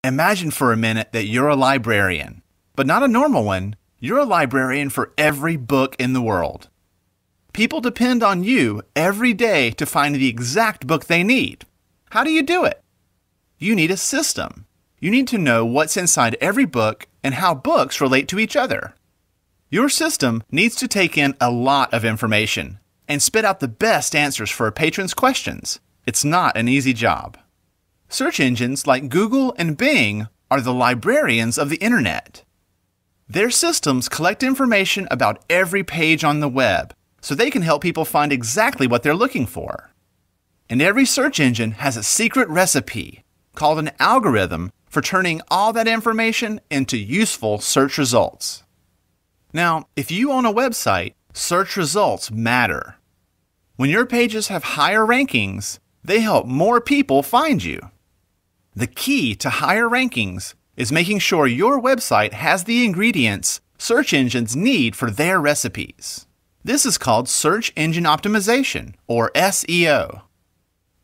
Imagine for a minute that you're a librarian, but not a normal one. You're a librarian for every book in the world. People depend on you every day to find the exact book they need. How do you do it? You need a system. You need to know what's inside every book and how books relate to each other. Your system needs to take in a lot of information and spit out the best answers for a patron's questions. It's not an easy job. Search engines like Google and Bing are the librarians of the internet. Their systems collect information about every page on the web so they can help people find exactly what they're looking for. And every search engine has a secret recipe called an algorithm for turning all that information into useful search results. Now, if you own a website, search results matter. When your pages have higher rankings, they help more people find you. The key to higher rankings is making sure your website has the ingredients search engines need for their recipes. This is called search engine optimization, or SEO.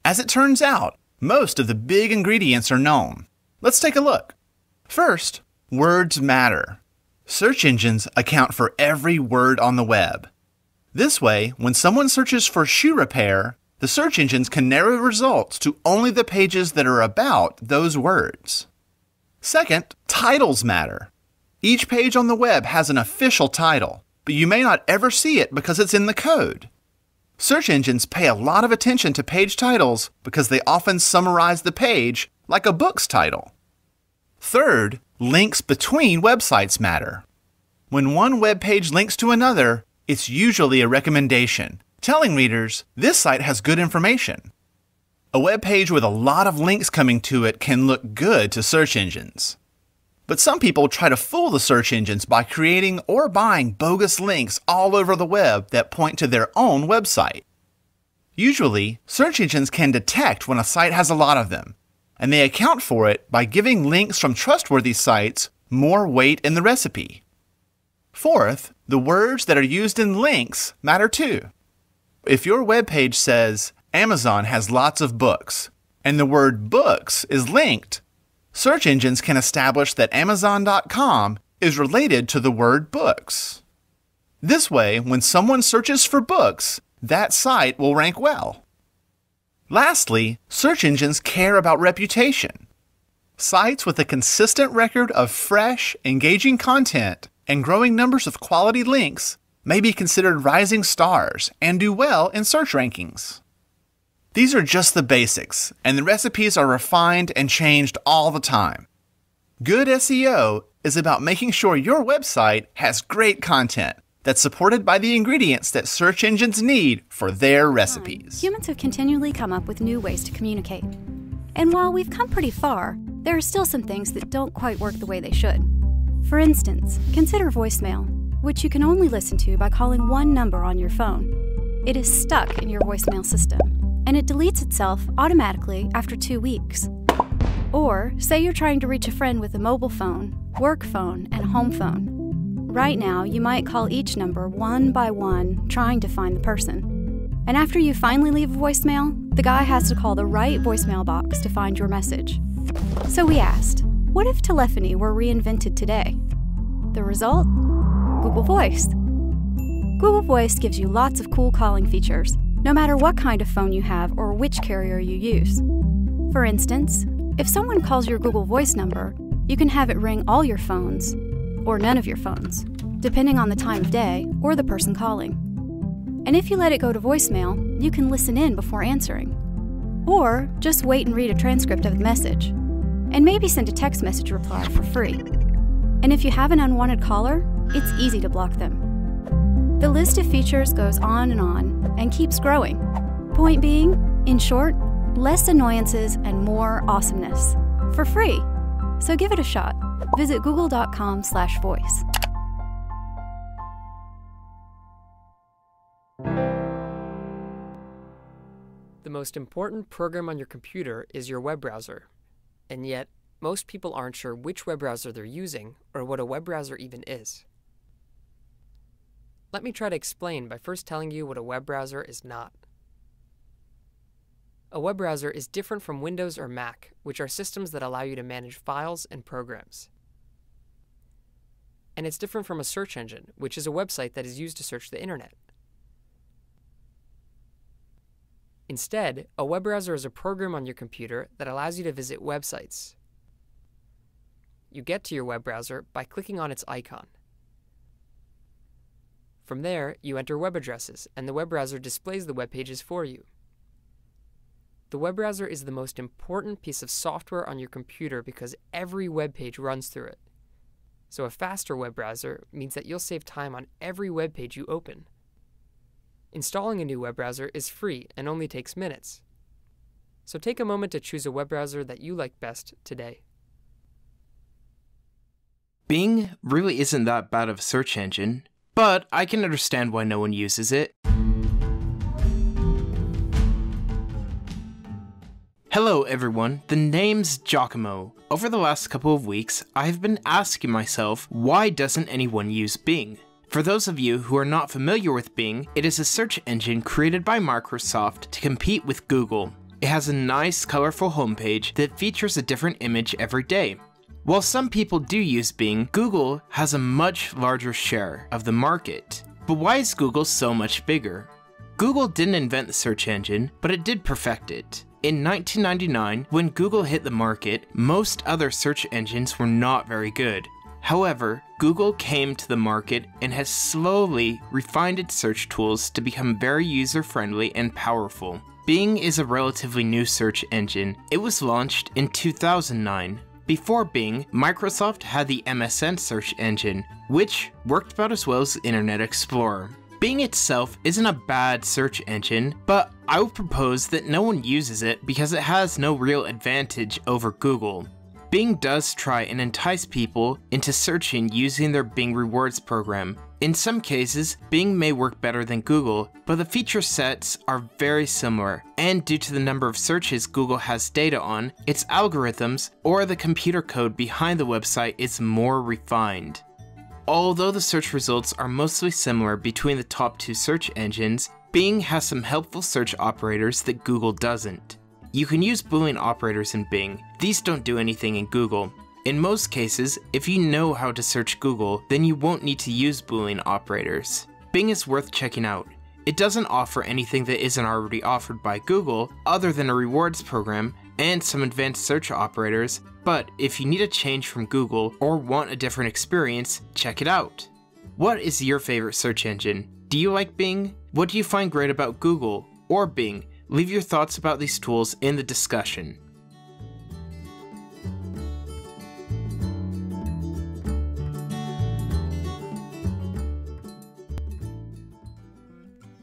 As it turns out, most of the big ingredients are known. Let's take a look. First, words matter. Search engines account for every word on the web. This way, when someone searches for shoe repair, the search engines can narrow results to only the pages that are about those words. Second, titles matter. Each page on the web has an official title, but you may not ever see it because it's in the code. Search engines pay a lot of attention to page titles because they often summarize the page like a book's title. Third, links between websites matter. When one web page links to another, it's usually a recommendation, telling readers this site has good information. A web page with a lot of links coming to it can look good to search engines. But some people try to fool the search engines by creating or buying bogus links all over the web that point to their own website. Usually, search engines can detect when a site has a lot of them, and they account for it by giving links from trustworthy sites more weight in the recipe. Fourth, the words that are used in links matter too. If your web page says, Amazon has lots of books, and the word books is linked, search engines can establish that Amazon.com is related to the word books. This way, when someone searches for books, that site will rank well. Lastly, search engines care about reputation. Sites with a consistent record of fresh, engaging content and growing numbers of quality links may be considered rising stars and do well in search rankings. These are just the basics, and the recipes are refined and changed all the time. Good SEO is about making sure your website has great content that's supported by the ingredients that search engines need for their recipes. Humans have continually come up with new ways to communicate. And while we've come pretty far, there are still some things that don't quite work the way they should. For instance, consider voicemail, which you can only listen to by calling one number on your phone. It is stuck in your voicemail system, and it deletes itself automatically after 2 weeks. Or, say you're trying to reach a friend with a mobile phone, work phone, and home phone. Right now, you might call each number one by one, trying to find the person. And after you finally leave a voicemail, the guy has to call the right voicemail box to find your message. So we asked, what if telephony were reinvented today? The result? Google Voice. Google Voice gives you lots of cool calling features, no matter what kind of phone you have or which carrier you use. For instance, if someone calls your Google Voice number, you can have it ring all your phones, or none of your phones, depending on the time of day or the person calling. And if you let it go to voicemail, you can listen in before answering. Or just wait and read a transcript of the message. And maybe send a text message reply for free. And if you have an unwanted caller, it's easy to block them. The list of features goes on and keeps growing. Point being, in short, less annoyances and more awesomeness. For free. So give it a shot. Visit google.com/voice. The most important program on your computer is your web browser. And yet, most people aren't sure which web browser they're using or what a web browser even is. Let me try to explain by first telling you what a web browser is not. A web browser is different from Windows or Mac, which are systems that allow you to manage files and programs. And it's different from a search engine, which is a website that is used to search the internet. Instead, a web browser is a program on your computer that allows you to visit websites. You get to your web browser by clicking on its icon. From there, you enter web addresses, and the web browser displays the web pages for you. The web browser is the most important piece of software on your computer because every web page runs through it. So a faster web browser means that you'll save time on every web page you open. Installing a new web browser is free and only takes minutes. So take a moment to choose a web browser that you like best today. Bing really isn't that bad of a search engine, but I can understand why no one uses it. Hello everyone, the name's Giacomo. Over the last couple of weeks, I've been asking myself, why doesn't anyone use Bing? For those of you who are not familiar with Bing, it is a search engine created by Microsoft to compete with Google. It has a nice, colorful homepage that features a different image every day. While some people do use Bing, Google has a much larger share of the market. But why is Google so much bigger? Google didn't invent the search engine, but it did perfect it. In 1999, when Google hit the market, most other search engines were not very good. However, Google came to the market and has slowly refined its search tools to become very user-friendly and powerful. Bing is a relatively new search engine. It was launched in 2009. Before Bing, Microsoft had the MSN search engine, which worked about as well as Internet Explorer. Bing itself isn't a bad search engine, but I would propose that no one uses it because it has no real advantage over Google. Bing does try and entice people into searching using their Bing Rewards program. In some cases, Bing may work better than Google, but the feature sets are very similar, and due to the number of searches Google has data on, its algorithms or the computer code behind the website is more refined. Although the search results are mostly similar between the top two search engines, Bing has some helpful search operators that Google doesn't. You can use Boolean operators in Bing. These don't do anything in Google. In most cases, if you know how to search Google, then you won't need to use Boolean operators. Bing is worth checking out. It doesn't offer anything that isn't already offered by Google, other than a rewards program and some advanced search operators, but if you need a change from Google or want a different experience, check it out. What is your favorite search engine? Do you like Bing? What do you find great about Google or Bing? Leave your thoughts about these tools in the discussion.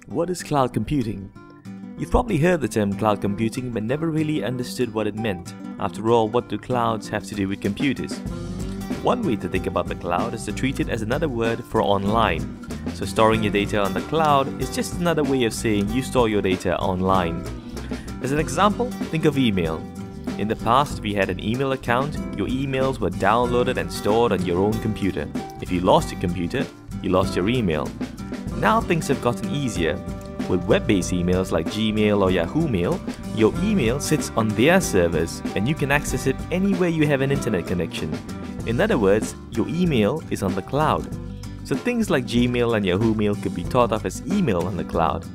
What is cloud computing? You've probably heard the term cloud computing but never really understood what it meant. After all, what do clouds have to do with computers? One way to think about the cloud is to treat it as another word for online. So storing your data on the cloud is just another way of saying you store your data online. As an example, think of email. In the past, if you had an email account, your emails were downloaded and stored on your own computer. If you lost your computer, you lost your email. Now things have gotten easier. With web-based emails like Gmail or Yahoo Mail, your email sits on their servers and you can access it anywhere you have an internet connection. In other words, your email is on the cloud. So things like Gmail and Yahoo Mail could be thought of as email on the cloud.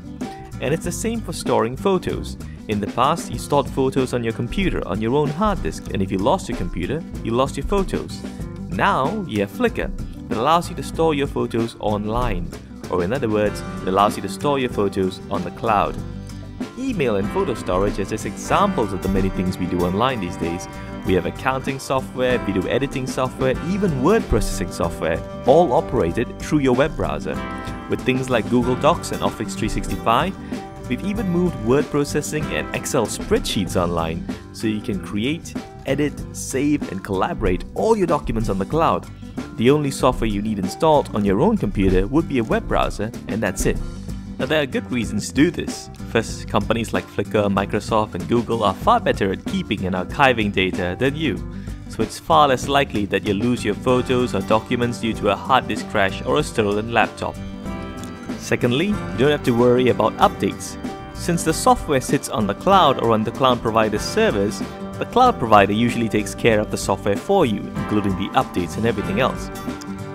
And it's the same for storing photos. In the past, you stored photos on your computer on your own hard disk, and if you lost your computer, you lost your photos. Now, you have Flickr that allows you to store your photos online. Or in other words, it allows you to store your photos on the cloud. Email and photo storage are just examples of the many things we do online these days. We have accounting software, video editing software, even word processing software, all operated through your web browser. With things like Google Docs and Office 365, we've even moved word processing and Excel spreadsheets online, so you can create, edit, save, and collaborate all your documents on the cloud. The only software you need installed on your own computer would be a web browser, and that's it. Now there are good reasons to do this. First, companies like Flickr, Microsoft, and Google are far better at keeping and archiving data than you, so it's far less likely that you'll lose your photos or documents due to a hard disk crash or a stolen laptop. Secondly, you don't have to worry about updates. Since the software sits on the cloud or on the cloud provider's servers, the cloud provider usually takes care of the software for you, including the updates and everything else.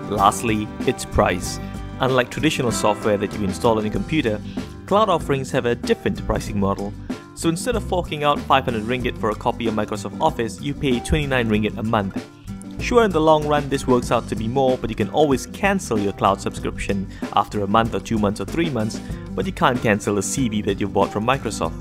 Lastly, its price. Unlike traditional software that you install on your computer, cloud offerings have a different pricing model. So instead of forking out 500 ringgit for a copy of Microsoft Office, you pay 29 ringgit a month. Sure, in the long run this works out to be more, but you can always cancel your cloud subscription after a month or 2 months or 3 months, but you can't cancel a CD that you bought from Microsoft.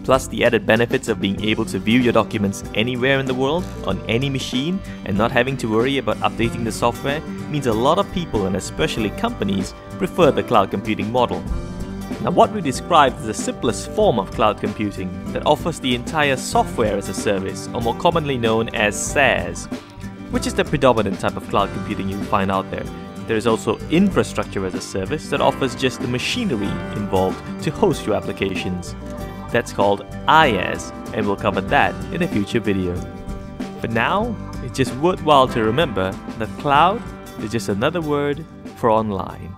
Plus, the added benefits of being able to view your documents anywhere in the world, on any machine, and not having to worry about updating the software means a lot of people, and especially companies, prefer the cloud computing model. Now, what we described is the simplest form of cloud computing that offers the entire software as a service, or more commonly known as SaaS, which is the predominant type of cloud computing you find out there. There is also infrastructure as a service that offers just the machinery involved to host your applications. That's called IaaS, and we'll cover that in a future video. For now, it's just worthwhile to remember that cloud is just another word for online.